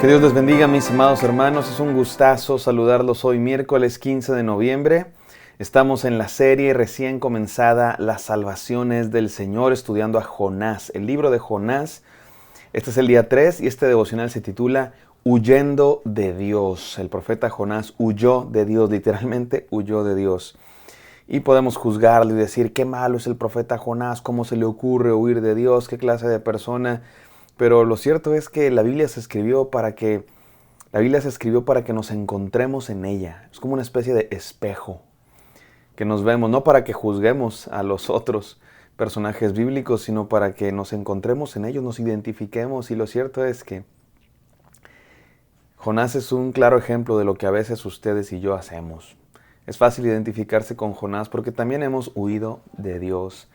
Que Dios les bendiga, mis amados hermanos. Es un gustazo saludarlos hoy, miércoles 15 de noviembre. Estamos en la serie recién comenzada, Las salvaciones del Señor, estudiando a Jonás, el libro de Jonás. Este es el día 3 y este devocional se titula Huyendo de Dios. El profeta Jonás huyó de Dios, literalmente huyó de Dios. Y podemos juzgarlo y decir, qué malo es el profeta Jonás, cómo se le ocurre huir de Dios, qué clase de persona. Pero lo cierto es que la Biblia se escribió para que nos encontremos en ella. Es como una especie de espejo que nos vemos, no para que juzguemos a los otros personajes bíblicos, sino para que nos encontremos en ellos, nos identifiquemos. Y lo cierto es que Jonás es un claro ejemplo de lo que a veces ustedes y yo hacemos. Es fácil identificarse con Jonás porque también hemos huido de Dios.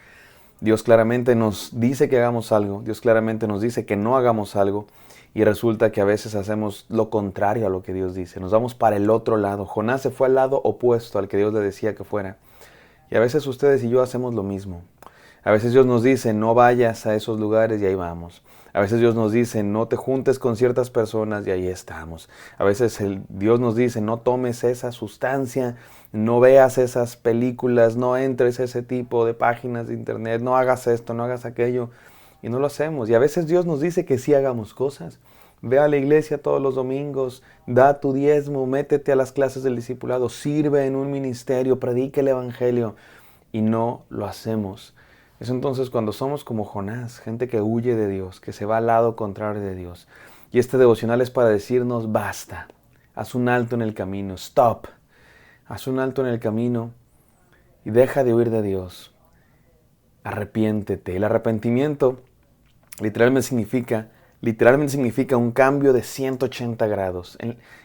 Dios claramente nos dice que hagamos algo, Dios claramente nos dice que no hagamos algo y resulta que a veces hacemos lo contrario a lo que Dios dice, nos vamos para el otro lado. Jonás se fue al lado opuesto al que Dios le decía que fuera y a veces ustedes y yo hacemos lo mismo. A veces Dios nos dice no vayas a esos lugares y ahí vamos. A veces Dios nos dice no te juntes con ciertas personas y ahí estamos. A veces Dios nos dice no tomes esa sustancia, no veas esas películas, no entres a ese tipo de páginas de internet, no hagas esto, no hagas aquello. Y no lo hacemos. Y a veces Dios nos dice que sí hagamos cosas. Ve a la iglesia todos los domingos, da tu diezmo, métete a las clases del discipulado, sirve en un ministerio, predica el evangelio. Y no lo hacemos. Es entonces cuando somos como Jonás, gente que huye de Dios, que se va al lado contrario de Dios. Y este devocional es para decirnos basta, haz un alto en el camino, stop. Haz un alto en el camino y deja de huir de Dios. Arrepiéntete. El arrepentimiento literalmente significa un cambio de 180 grados.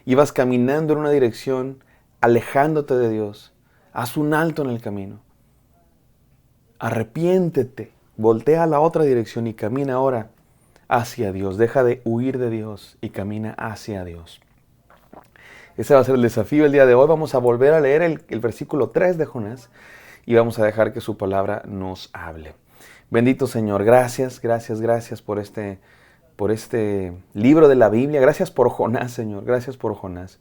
Ibas caminando en una dirección, alejándote de Dios. Haz un alto en el camino. Arrepiéntete. Voltea a la otra dirección y camina ahora hacia Dios. Deja de huir de Dios y camina hacia Dios. Ese va a ser el desafío el día de hoy. Vamos a volver a leer el versículo 3 de Jonás y vamos a dejar que su palabra nos hable. Bendito Señor, gracias por este libro de la Biblia. Gracias por Jonás, Señor, gracias por Jonás.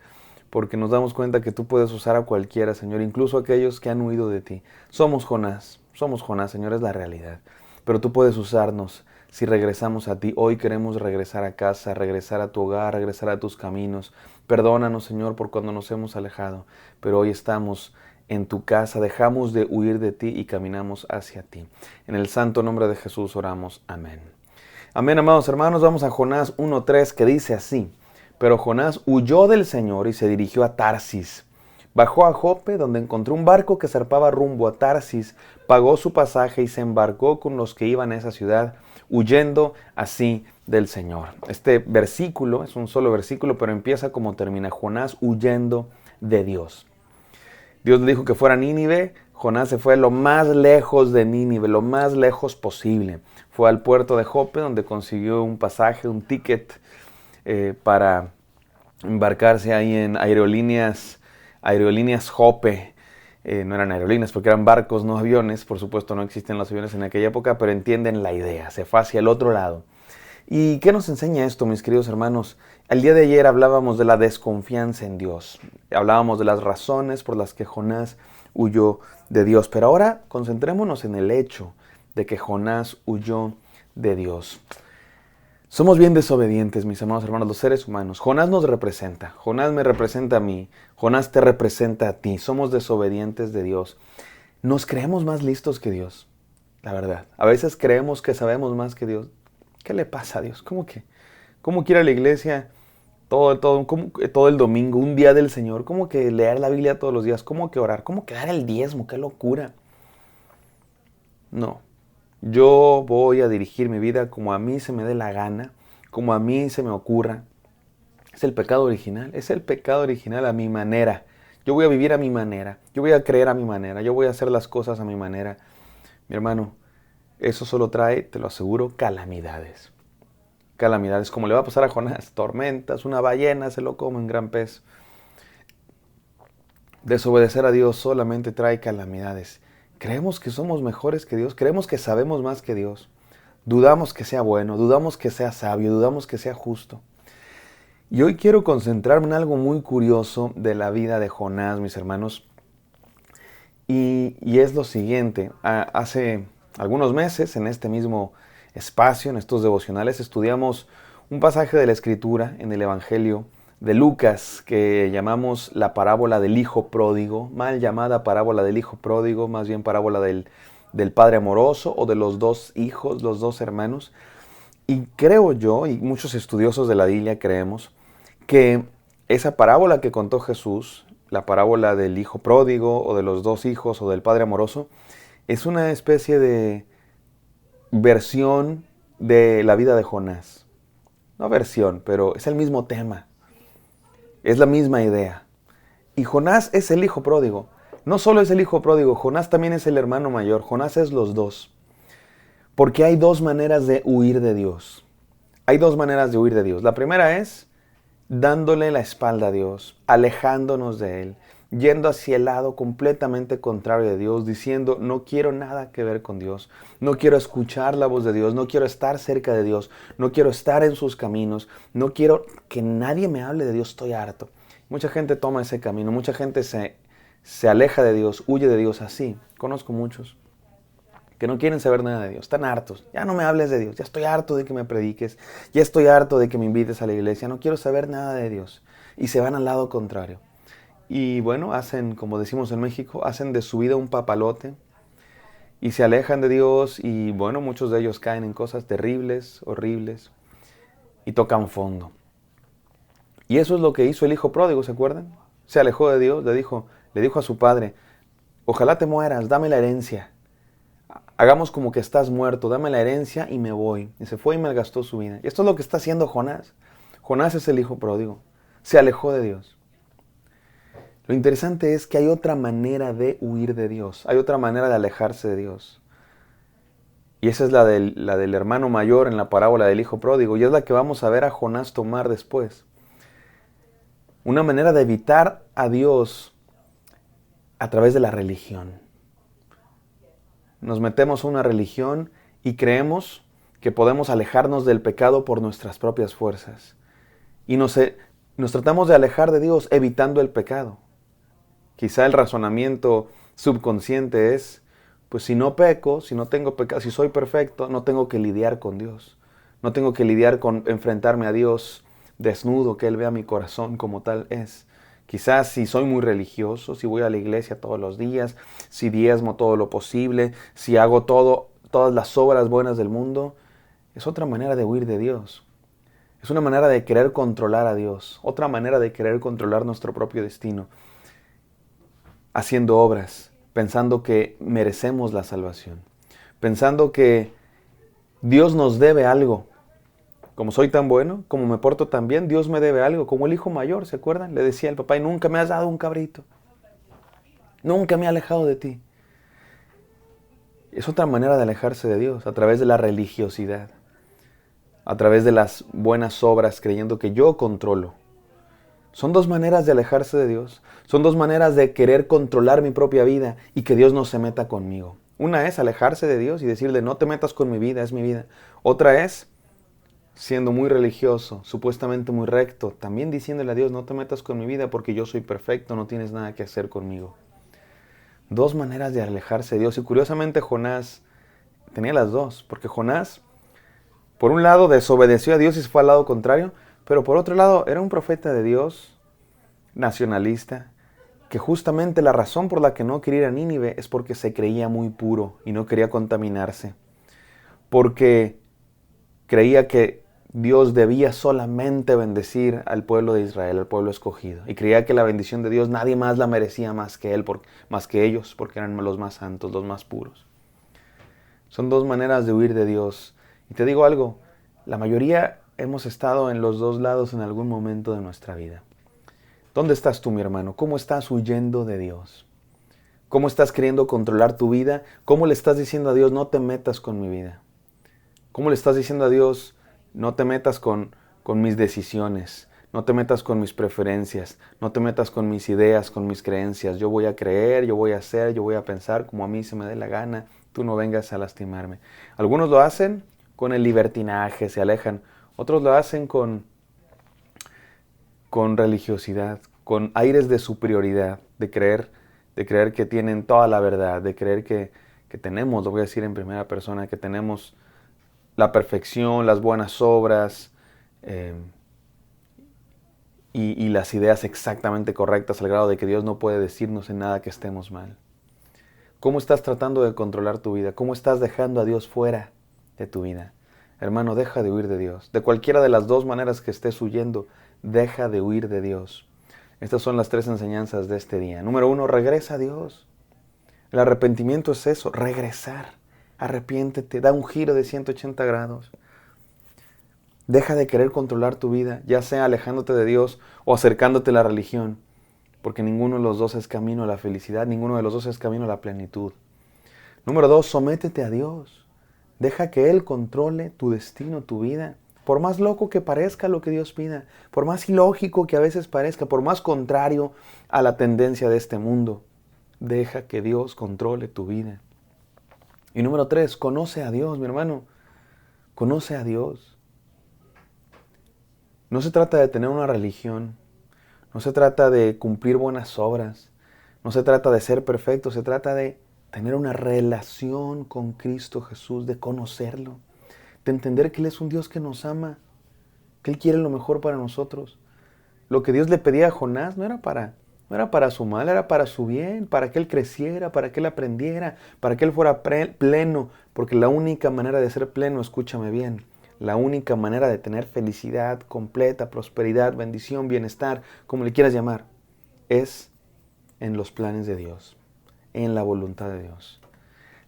Porque nos damos cuenta que tú puedes usar a cualquiera, Señor, incluso aquellos que han huido de ti. Somos Jonás, Señor, es la realidad. Pero tú puedes usarnos si regresamos a ti. Hoy queremos regresar a casa, regresar a tu hogar, regresar a tus caminos. Perdónanos, Señor, por cuando nos hemos alejado, pero hoy estamos en tu casa, dejamos de huir de ti y caminamos hacia ti. En el santo nombre de Jesús oramos. Amén. Amén, amados hermanos. Vamos a Jonás 1:3 que dice así. Pero Jonás huyó del Señor y se dirigió a Tarsis. Bajó a Jope, donde encontró un barco que zarpaba rumbo a Tarsis, pagó su pasaje y se embarcó con los que iban a esa ciudad, huyendo así del Señor. Este versículo es un solo versículo, pero empieza como termina. Jonás huyendo de Dios. Dios le dijo que fuera a Nínive. Jonás se fue lo más lejos de Nínive, lo más lejos posible. Fue al puerto de Jope, donde consiguió un pasaje, un ticket para embarcarse ahí en aerolíneas Jope. No eran aerolíneas porque eran barcos, no aviones. Por supuesto no existen los aviones en aquella época, pero entienden la idea. Se fue hacia el otro lado. ¿Y qué nos enseña esto, mis queridos hermanos? El día de ayer hablábamos de la desconfianza en Dios. Hablábamos de las razones por las que Jonás huyó de Dios. Pero ahora concentrémonos en el hecho de que Jonás huyó de Dios. Somos bien desobedientes, mis amados hermanos, los seres humanos. Jonás nos representa. Jonás me representa a mí. Jonás te representa a ti. Somos desobedientes de Dios. Nos creemos más listos que Dios, la verdad. A veces creemos que sabemos más que Dios. ¿Qué le pasa a Dios? ¿Cómo que ir a la iglesia todo el domingo, un día del Señor? ¿Cómo que leer la Biblia todos los días? ¿Cómo que orar? ¿Cómo que dar el diezmo? ¡Qué locura! No. Yo voy a dirigir mi vida como a mí se me dé la gana, como a mí se me ocurra. Es el pecado original a mi manera. Yo voy a vivir a mi manera, yo voy a creer a mi manera, yo voy a hacer las cosas a mi manera. Mi hermano, eso solo trae, te lo aseguro, calamidades. Calamidades, como le va a pasar a Jonás, tormentas, una ballena se lo come un gran pez. Desobedecer a Dios solamente trae calamidades. Creemos que somos mejores que Dios, creemos que sabemos más que Dios. Dudamos que sea bueno, dudamos que sea sabio, dudamos que sea justo. Y hoy quiero concentrarme en algo muy curioso de la vida de Jonás, mis hermanos. Y es lo siguiente. Hace algunos meses, en este mismo espacio, en estos devocionales, estudiamos un pasaje de la Escritura en el Evangelio de Lucas que llamamos la parábola del Hijo Pródigo, mal llamada parábola del Hijo Pródigo, más bien parábola del Padre Amoroso o de los dos hijos, los dos hermanos. Y creo yo, y muchos estudiosos de la Biblia creemos, que esa parábola que contó Jesús, la parábola del hijo pródigo o de los dos hijos o del padre amoroso, es una especie de versión de la vida de Jonás. No versión, pero es el mismo tema, es la misma idea. Y Jonás es el hijo pródigo. No solo es el hijo pródigo, Jonás también es el hermano mayor. Jonás es los dos. Porque hay dos maneras de huir de Dios. Hay dos maneras de huir de Dios. La primera es dándole la espalda a Dios, alejándonos de Él, yendo hacia el lado completamente contrario de Dios, diciendo, no quiero nada que ver con Dios, no quiero escuchar la voz de Dios, no quiero estar cerca de Dios, no quiero estar en sus caminos, no quiero que nadie me hable de Dios, estoy harto. Mucha gente toma ese camino, mucha gente se aleja de Dios, huye de Dios así. Conozco muchos que no quieren saber nada de Dios, están hartos. Ya no me hables de Dios, ya estoy harto de que me prediques, ya estoy harto de que me invites a la iglesia, no quiero saber nada de Dios. Y se van al lado contrario. Y bueno, hacen, como decimos en México, hacen de su vida un papalote y se alejan de Dios y bueno, muchos de ellos caen en cosas terribles, horribles y tocan fondo. Y eso es lo que hizo el hijo pródigo, ¿se acuerdan? Se alejó de Dios, le dijo a su padre, ojalá te mueras, dame la herencia. Hagamos como que estás muerto, dame la herencia y me voy. Y se fue y malgastó su vida. Y esto es lo que está haciendo Jonás. Jonás es el hijo pródigo. Se alejó de Dios. Lo interesante es que hay otra manera de huir de Dios. Hay otra manera de alejarse de Dios. Y esa es la del hermano mayor en la parábola del hijo pródigo. Y es la que vamos a ver a Jonás tomar después. Una manera de evitar a Dios a través de la religión. Nos metemos a una religión y creemos que podemos alejarnos del pecado por nuestras propias fuerzas. Y nos tratamos de alejar de Dios evitando el pecado. Quizá el razonamiento subconsciente es, pues si no peco, si no tengo pecado, si soy perfecto, no tengo que lidiar con Dios. No tengo que lidiar con enfrentarme a Dios desnudo, que Él vea mi corazón como tal es. Quizás si soy muy religioso, si voy a la iglesia todos los días, si diezmo todo lo posible, si hago todas las obras buenas del mundo, es otra manera de huir de Dios. Es una manera de querer controlar a Dios, otra manera de querer controlar nuestro propio destino, haciendo obras, pensando que merecemos la salvación, pensando que Dios nos debe algo. Como soy tan bueno, como me porto tan bien, Dios me debe algo. Como el hijo mayor, ¿se acuerdan? Le decía al papá, y nunca me has dado un cabrito. Nunca me he alejado de ti. Es otra manera de alejarse de Dios, a través de la religiosidad, a través de las buenas obras, creyendo que yo controlo. Son dos maneras de alejarse de Dios. Son dos maneras de querer controlar mi propia vida y que Dios no se meta conmigo. Una es alejarse de Dios y decirle, no te metas con mi vida, es mi vida. Otra es siendo muy religioso, supuestamente muy recto, también diciéndole a Dios, no te metas con mi vida porque yo soy perfecto, no tienes nada que hacer conmigo. Dos maneras de alejarse de Dios. Y curiosamente Jonás tenía las dos, porque Jonás, por un lado, desobedeció a Dios y se fue al lado contrario, pero por otro lado, era un profeta de Dios, nacionalista, que justamente la razón por la que no quería ir a Nínive es porque se creía muy puro y no quería contaminarse. Porque creía que Dios debía solamente bendecir al pueblo de Israel, al pueblo escogido. Y creía que la bendición de Dios nadie más la merecía más que él, más que ellos, porque eran los más santos, los más puros. Son dos maneras de huir de Dios. Y te digo algo, la mayoría hemos estado en los dos lados en algún momento de nuestra vida. ¿Dónde estás tú, mi hermano? ¿Cómo estás huyendo de Dios? ¿Cómo estás queriendo controlar tu vida? ¿Cómo le estás diciendo a Dios, no te metas con mi vida? ¿Cómo le estás diciendo a Dios, no te metas con mis decisiones, no te metas con mis preferencias, no te metas con mis ideas, con mis creencias? Yo voy a creer, yo voy a hacer, yo voy a pensar como a mí se me dé la gana, tú no vengas a lastimarme. Algunos lo hacen con el libertinaje, se alejan. Otros lo hacen con con religiosidad, con aires de superioridad, de creer que tienen toda la verdad, de creer que tenemos, lo voy a decir en primera persona, que tenemos la perfección, las buenas obras y las ideas exactamente correctas al grado de que Dios no puede decirnos en nada que estemos mal. ¿Cómo estás tratando de controlar tu vida? ¿Cómo estás dejando a Dios fuera de tu vida? Hermano, deja de huir de Dios. De cualquiera de las dos maneras que estés huyendo, deja de huir de Dios. Estas son las 3 enseñanzas de este día. Número 1, regresa a Dios. El arrepentimiento es eso, regresar. Arrepiéntete, da un giro de 180 grados. Deja de querer controlar tu vida, ya sea alejándote de Dios o acercándote a la religión, porque ninguno de los dos es camino a la felicidad, ninguno de los dos es camino a la plenitud. Número 2, sométete a Dios. Deja que Él controle tu destino, tu vida. Por más loco que parezca lo que Dios pida, por más ilógico que a veces parezca, por más contrario a la tendencia de este mundo, deja que Dios controle tu vida. Y número 3, conoce a Dios, mi hermano. Conoce a Dios. No se trata de tener una religión, no se trata de cumplir buenas obras, no se trata de ser perfecto, se trata de tener una relación con Cristo Jesús, de conocerlo, de entender que Él es un Dios que nos ama, que Él quiere lo mejor para nosotros. Lo que Dios le pedía a Jonás no era para su mal, era para su bien, para que él creciera, para que él aprendiera, para que él fuera pleno, porque la única manera de ser pleno, escúchame bien, la única manera de tener felicidad completa, prosperidad, bendición, bienestar, como le quieras llamar, es en los planes de Dios, en la voluntad de Dios.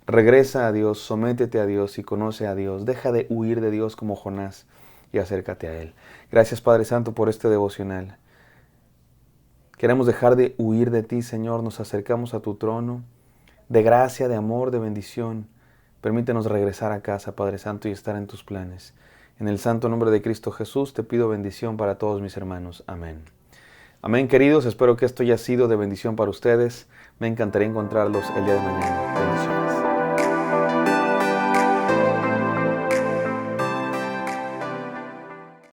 Regresa a Dios, sométete a Dios y conoce a Dios. Deja de huir de Dios como Jonás y acércate a Él. Gracias, Padre Santo, por este devocional. Queremos dejar de huir de ti, Señor. Nos acercamos a tu trono de gracia, de amor, de bendición. Permítenos regresar a casa, Padre Santo, y estar en tus planes. En el santo nombre de Cristo Jesús te pido bendición para todos mis hermanos. Amén. Amén, queridos. Espero que esto haya sido de bendición para ustedes. Me encantaría encontrarlos el día de mañana. Bendición.